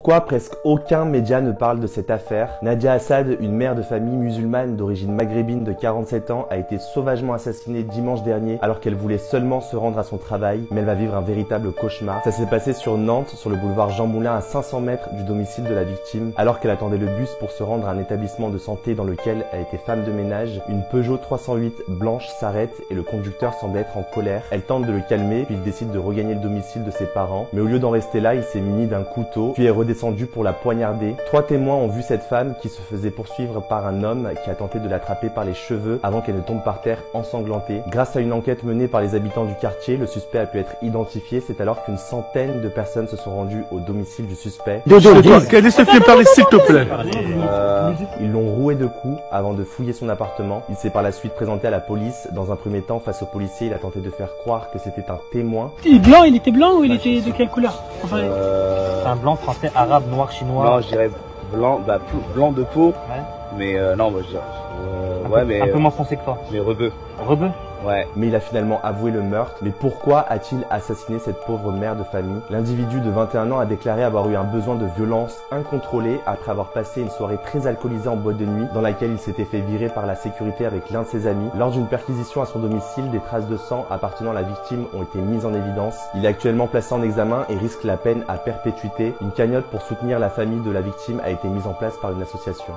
Pourquoi presque aucun média ne parle de cette affaire? Nadia Assad, une mère de famille musulmane d'origine maghrébine de 47 ans, a été sauvagement assassinée dimanche dernier alors qu'elle voulait seulement se rendre à son travail, mais elle va vivre un véritable cauchemar. Ça s'est passé sur Nantes, sur le boulevard Jean Moulin, à 500 mètres du domicile de la victime. Alors qu'elle attendait le bus pour se rendre à un établissement de santé dans lequel elle était femme de ménage, une Peugeot 308 blanche s'arrête et le conducteur semble être en colère. Elle tente de le calmer, puis il décide de regagner le domicile de ses parents. Mais au lieu d'en rester là, il s'est muni d'un couteau, puis est redescendu pour la poignarder. 3 témoins ont vu cette femme qui se faisait poursuivre par un homme qui a tenté de l'attraper par les cheveux avant qu'elle ne tombe par terre ensanglantée. Grâce à une enquête menée par les habitants du quartier, le suspect a pu être identifié. C'est alors qu'une centaine de personnes se sont rendues au domicile du suspect. Laissez-le parler s'il te plaît. Ils l'ont roué de coups avant de fouiller son appartement. Il s'est par la suite présenté à la police. Dans un premier temps, face aux policiers, il a tenté de faire croire que c'était un témoin. Il était blanc ou il était de quelle couleur? Enfin, un blanc, français, arabe, noir, chinois. Non, je dirais blanc, blanc de peau. Ouais. Mais non, moi je dirais. Ouais, mais. Un peu moins foncé que toi. Mais rebeu. Rebeu? Ouais. Mais il a finalement avoué le meurtre. Mais pourquoi a-t-il assassiné cette pauvre mère de famille? L'individu de 21 ans a déclaré avoir eu un besoin de violence incontrôlé après avoir passé une soirée très alcoolisée en boîte de nuit dans laquelle il s'était fait virer par la sécurité avec l'un de ses amis. Lors d'une perquisition à son domicile, des traces de sang appartenant à la victime ont été mises en évidence. Il est actuellement placé en examen et risque la peine à perpétuité. Une cagnotte pour soutenir la famille de la victime a été mise en place par une association.